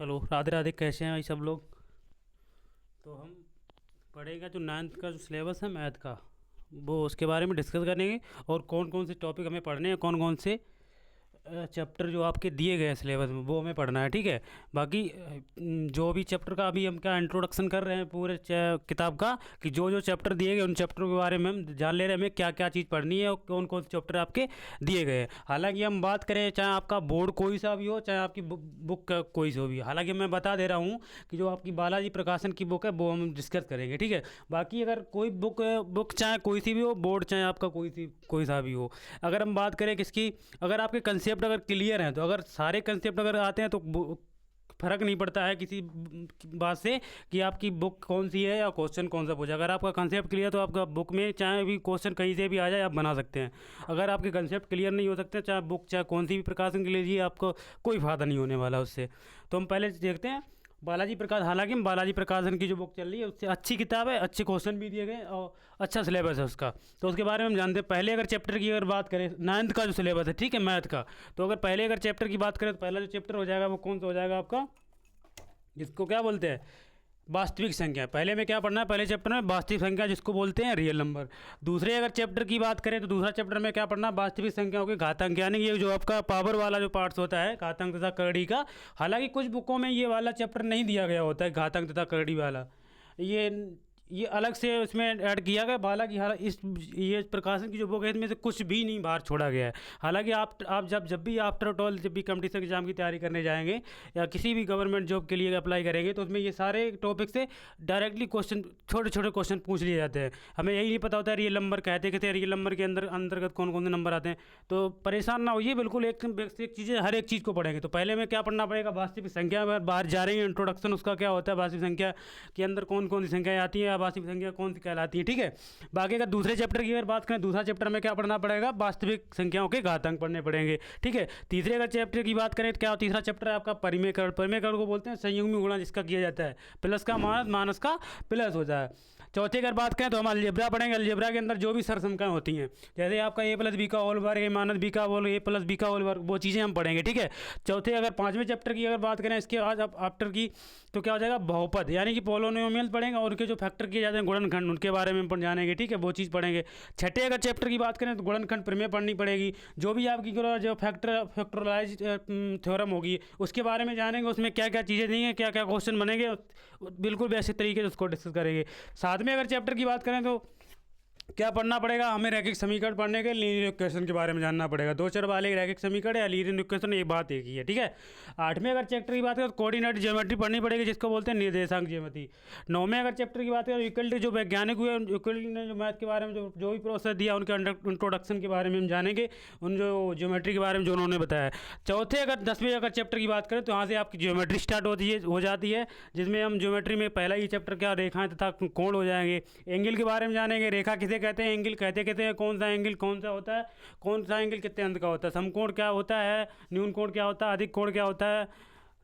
Hello, Radhe Radhe. कैसे हैं भाई सब लोग? तो हम पढ़ेगा जो नाइन्थ का जो सिलेबस है मैथ का, वो उसके बारे में डिस्कस करेंगे। और कौन कौन से टॉपिक हमें पढ़ने हैं, कौन कौन से चैप्टर जो आपके दिए गए हैं सिलेबस में, वो हमें पढ़ना है। ठीक है। बाकी जो भी चैप्टर का अभी हम क्या इंट्रोडक्शन कर रहे हैं पूरे किताब का, कि जो जो चैप्टर दिए गए उन चैप्टरों के बारे में हम जान ले रहे हैं हमें क्या क्या चीज़ पढ़नी है और कौन कौन से चैप्टर आपके दिए गए हैं। हालांकि हम बात करें चाहे आपका बोर्ड कोई सा भी हो, चाहे आपकी बुक का कोई सा भी हो, हालांकि मैं बता दे रहा हूँ कि जो आपकी बालाजी प्रकाशन की बुक है वो हम डिस्कस करेंगे। ठीक है। बाकी अगर कोई बुक बुक चाहे कोई सी भी हो, बोर्ड चाहे आपका कोई सा भी हो, अगर हम बात करें किसकी, अगर आपके कंसेप्ट अगर क्लियर हैं, तो अगर सारे कंसेप्ट अगर आते हैं तो फ़र्क नहीं पड़ता है किसी बात से कि आपकी बुक कौन सी है या क्वेश्चन कौन सा पूछा। अगर आपका कंसेप्ट क्लियर तो आपका बुक में चाहे भी क्वेश्चन कहीं से भी आ जाए आप बना सकते हैं। अगर आपके कंसेप्ट क्लियर नहीं हो सकते, चाहे बुक चाहे कौन सी भी प्रकाशन के लीजिए, आपको कोई फ़ायदा नहीं होने वाला उससे। तो हम पहले देखते हैं बालाजी प्रकाश। हालांकि हम बालाजी प्रकाशन की जो बुक चल रही है उससे अच्छी किताब है, अच्छे क्वेश्चन भी दिए गए और अच्छा सिलेबस है उसका, तो उसके बारे में हम जानते हैं। पहले अगर चैप्टर की अगर बात करें, नाइन्थ का जो सिलेबस है, ठीक है, मैथ का, तो अगर पहले अगर चैप्टर की बात करें तो पहला जो चैप्टर हो जाएगा वो कौन सा हो जाएगा आपका, जिसको क्या बोलते हैं, वास्तविक संख्या। पहले में क्या पढ़ना है, पहले चैप्टर में वास्तविक संख्या जिसको बोलते हैं रियल नंबर। दूसरे अगर चैप्टर की बात करें तो दूसरा चैप्टर में क्या पढ़ना है, वास्तविक संख्याओं के घातांक, यानी ये जो आपका पावर वाला जो पार्ट्स होता है, घातांक तथा करड़ी का। हालांकि कुछ बुकों में ये वाला चैप्टर नहीं दिया गया होता है, घातांक तथा करड़ी वाला, ये ये अलग से उसमें ऐड किया गया। हालांकि इस ये प्रकाशन की जो बुक है इसमें से कुछ भी नहीं बाहर छोड़ा गया है। हालांकि आप जब भी आफ्टर ऑल जब भी कंपटीशन एग्जाम की तैयारी करने जाएंगे या किसी भी गवर्नमेंट जॉब के लिए अप्लाई करेंगे, तो उसमें ये सारे टॉपिक से डायरेक्टली क्वेश्चन, छोटे छोटे क्वेश्चन पूछ लिए जाते हैं। हमें यही नहीं पता होता है रियल नंबर कहते कहते रियल नंबर के अंतर्गत कौन कौन से नंबर आते हैं। तो परेशान ना होइए, बिल्कुल एक बेसिक चीज़ें हर एक चीज़ को पढ़ेंगे। तो पहले में क्या पढ़ना पड़ेगा, वास्तविक संख्या। अगर बाहर जा रही है इंट्रोडक्शन उसका क्या होता है, वास्तविक संख्या के अंदर कौन कौन सी संख्याएं आती हैं या वास्तविक संख्या कौन सी कहलाती है। ठीक है। बाकी अगर दूसरे चैप्टर की अगर बात करें, दूसरा चैप्टर में क्या पढ़ना पड़ेगा, वास्तविक संख्याओं के घातांक पढ़ने पड़ेंगे। ठीक है। तीसरे अगर चैप्टर की बात करें तो क्या तीसरा चैप्टर है आपका परिमेयकरण। परिमेयकरण को बोलते हैं संयुग्मी गुणा जिसका किया जाता है, प्लस का माइनस, माइनस का प्लस होता है। चौथे अगर बात करें तो हम अलजेब्रा पढ़ेंगे। अलजेब्रा के अंदर जो भी सरसंख्याएं होती हैं, जैसे आपका ए प्लस बी का होल वर्ग, ए माइनस बी का होल, ए प्लस बी का होल वर्ग, वो चीज़ें हम पढ़ेंगे। ठीक है। चौथे अगर पाँचवें चैप्टर की अगर बात करें इसके आज आफ्टर की, तो क्या हो जाएगा, बहुपद, यानी कि पोलोनोमियल पढ़ेंगे और उनके जो फैक्टर किए जाते हैं गुणनखंड, उनके बारे में जानेंगे। ठीक है, वो चीज़ पढ़ेंगे। छठे अगर चैप्टर की बात करें तो गुणनखंड प्रमेय पढ़नी पड़ेगी। जो भी आपकी जो फैक्टराइज थ्योरम होगी उसके बारे में जानेंगे, उसमें क्या क्या चीज़ें दी हैं, क्या क्या क्वेश्चन बनेंगे, बिल्कुल वैसे तरीके से उसको डिस्कस करेंगे। सातवें अगर चैप्टर की बात करें तो क्या पढ़ना पड़ेगा, हमें रैखिक समीकरण पढ़ने के, लीनियर इक्वेशन के बारे में जानना पड़ेगा। दो चर वाले रैखिक समीकरण या लीनियर इक्वेशन, ये बात एक ही है। ठीक है। आठवें अगर चैप्टर की बात करें तो कोऑर्डिनेट ज्योमेट्री पढ़नी पड़ेगी जिसको बोलते हैं निर्देशांक ज्योमेट्री। नौवें अगर चैप्टर की बात करें यूक्लिड, जो वैज्ञानिक हुए यूक्लिड ने जो मैथ के बारे में जो भी प्रोसेस दिया उनके इंट्रोडक्शन के बारे में हम जानेंगे, उन जो ज्योमेट्री के बारे में जो उन्होंने बताया। चौथे अगर 10वें अगर चैप्टर की बात करें तो यहाँ से आपकी ज्योमेट्री स्टार्ट हो जाती है, जिसमें हम ज्योमेट्री में पहला ही चैप्टर क्या, रेखाएं तथा कोण हो जाएंगे। एंगल के बारे में जानेंगे, रेखा किसे कहते हैं, एंगल कहते हैं, कौन सा एंगल कौन सा होता है, कौन सा एंगल कितने अंत का होता है, समकोण क्या होता है, न्यून कोण क्या होता है, अधिक कोण क्या होता है,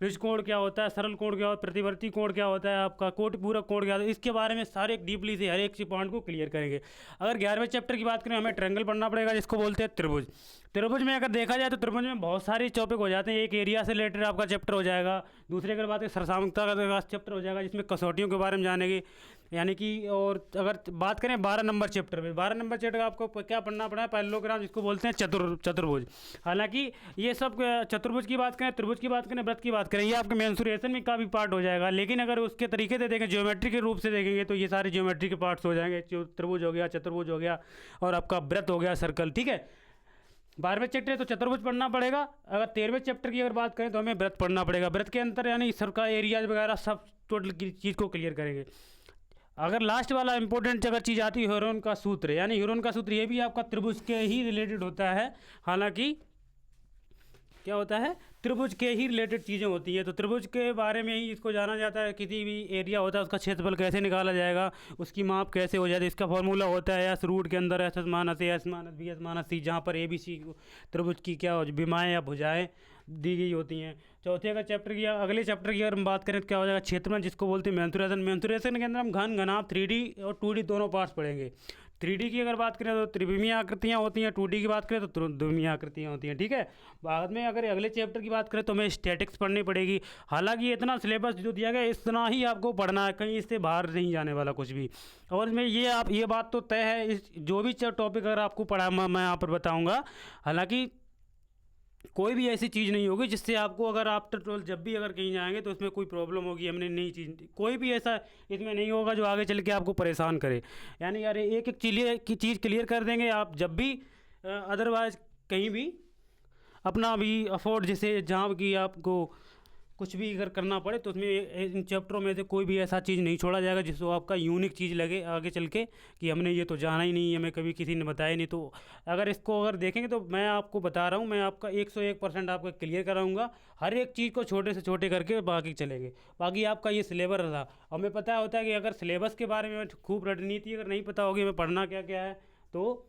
ऋज कोण क्या होता है, सरल कोण क्या होता है, प्रतिवर्ती कोण क्या होता है, आपका कोटि पूरक कोण क्या होता है। इसके बारे में सारे डीपली से हर एक पॉइंट को क्लियर करेंगे। अगर 11वें चैप्टर की बात करें, हमें ट्रायंगल पढ़ना पड़ेगा जिसको बोलते हैं त्रिभुज। त्रिभुज में अगर देखा जाए तो त्रिभुज में बहुत सारे टॉपिक हो जाते हैं। एक एरिया से रिलेटेड आपका चैप्टर हो जाएगा। दूसरे अगर बात करें सरसामकता का चैप्टर हो जाएगा जिसमें कसौटियों के बारे में जानेंगे, यानी कि। और अगर बात करें 12 नंबर चैप्टर में, 12 नंबर चैप्टर आपको क्या पढ़ना पड़ा है, पैरेललोग्राम जिसको बोलते हैं चतुर्भुज। हालांकि ये सब चतुर्भुज की बात करें, त्रिभुज की बात करें, वृत्त की बात करें, ये आपके मेंसुरेशन में का भी पार्ट हो जाएगा। लेकिन अगर उसके तरीके से देखें, ज्योमेट्री के रूप से देखेंगे, तो ये सारे ज्योमेट्री के पार्ट्स हो जाएंगे। त्रिभुज हो गया, चतुर्भुज हो गया और आपका वृत्त हो गया, सर्कल। ठीक है। 12वें चैप्टर है तो चतुर्भुज पढ़ना पड़ेगा। अगर 13वें चैप्टर की अगर बात करें तो हमें वृत्त पढ़ना पड़ेगा। वृत्त के अंतर यानी सर्कल, एरियाज वगैरह सब टोटल की चीज़ को क्लियर करेंगे। अगर लास्ट वाला इंपॉर्टेंट अगर चीज़ आती है ह्यूरोन का सूत्र, यानी ह्यूरोन का सूत्र, ये भी आपका त्रिभुज के ही रिलेटेड होता है। हालांकि क्या होता है, त्रिभुज के ही रिलेटेड चीज़ें होती हैं। तो त्रिभुज के बारे में ही इसको जाना जाता है। किसी भी एरिया होता है उसका क्षेत्रफल कैसे निकाला जाएगा, उसकी माप कैसे हो जाती है, इसका फॉर्मूला होता है एस रूट के अंदर S minus A, S minus B, S minus C, जहाँ पर ए बी सी त्रिभुज की क्या विमाएँ या भुजाएँ दी गई होती हैं। चौथे का चैप्टर की, अगले चैप्टर की अगर हम बात करें तो क्या हो जाएगा, क्षेत्रफल जिसको बोलते हैं मेंसुरेशन। मेंसुरेशन के अंदर हम घन, घनाभ, 3D और 2D दोनों पार्ट्स पढ़ेंगे। 3D की अगर बात करें तो त्रिविमीय आकृतियाँ होती हैं, 2D की बात करें तो द्विमीय आकृतियाँ होती हैं, ठीक है। बाद में अगर अगले चैप्टर की बात करें तो हमें स्टैटिक्स पढ़नी पड़ेगी। हालांकि ये इतना सिलेबस जो दिया गया है इतना ही आपको पढ़ना है, कहीं इससे बाहर नहीं जाने वाला कुछ भी। और इसमें ये बात तो तय है, इस जो भी टॉपिक अगर आपको पढ़ा मैं यहाँ पर बताऊँगा, हालाँकि कोई भी ऐसी चीज़ नहीं होगी जिससे आपको, अगर आफ्टर 12 जब भी अगर कहीं जाएंगे तो इसमें कोई प्रॉब्लम होगी, हमने नई चीज़, कोई भी ऐसा इसमें नहीं होगा जो आगे चल के आपको परेशान करे। यानी यार एक एक चीज़ क्लियर कर देंगे आप जब भी अदरवाइज कहीं भी अपना भी अफोर्ड, जैसे जहाँ की आपको कुछ भी अगर करना पड़े तो उसमें इन चैप्टरों में से कोई भी ऐसा चीज़ नहीं छोड़ा जाएगा जिसको आपका यूनिक चीज़ लगे आगे चल के कि हमने ये तो जाना ही नहीं, हमें कभी किसी ने बताया नहीं। तो अगर इसको अगर देखेंगे तो मैं आपको बता रहा हूँ, मैं आपका 101% आपका क्लियर कराऊंगा, हर एक चीज़ को छोटे से छोटे करके बाकी चलेंगे। बाकी आपका ये सिलेबस रहा, और हमें पता होता है कि अगर सिलेबस के बारे में खूब रणनीति अगर नहीं पता होगी हमें पढ़ना क्या क्या है तो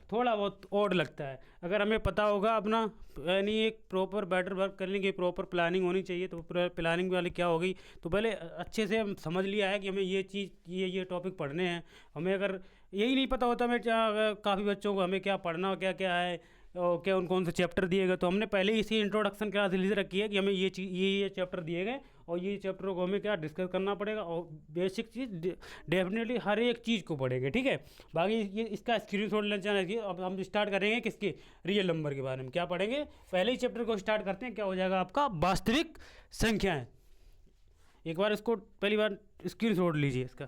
थोड़ा बहुत ओड लगता है। अगर हमें पता होगा अपना, यानी एक प्रॉपर बेटर वर्क करने की प्रॉपर प्लानिंग होनी चाहिए। तो प्लानिंग वाली क्या होगी, तो पहले अच्छे से हम समझ लिया है कि हमें ये चीज़ ये टॉपिक पढ़ने हैं। हमें अगर यही नहीं पता होता, हमें काफ़ी बच्चों को हमें क्या पढ़ना, क्या क्या है और क्या कौन से चैप्टर दिए गए, तो हमने पहले ही इसी इंट्रोडक्शन क्लास लिख रखी है कि हमें ये चीज़ ये चैप्टर दिए गए और ये चैप्टरों को हमें क्या डिस्कस करना पड़ेगा, और बेसिक चीज़ डेफिनेटली हर एक चीज़ को पढ़ेंगे, ठीक है। बाकी ये इसका स्क्रीनशॉट लेना चाहिए। अब हम स्टार्ट करेंगे किसके, रियल नंबर के बारे में क्या पढ़ेंगे। पहले ही चैप्टर को स्टार्ट करते हैं, क्या हो जाएगा आपका वास्तविक संख्याएं। एक बार इसको पहली बार स्क्रीनशॉट लीजिए इसका।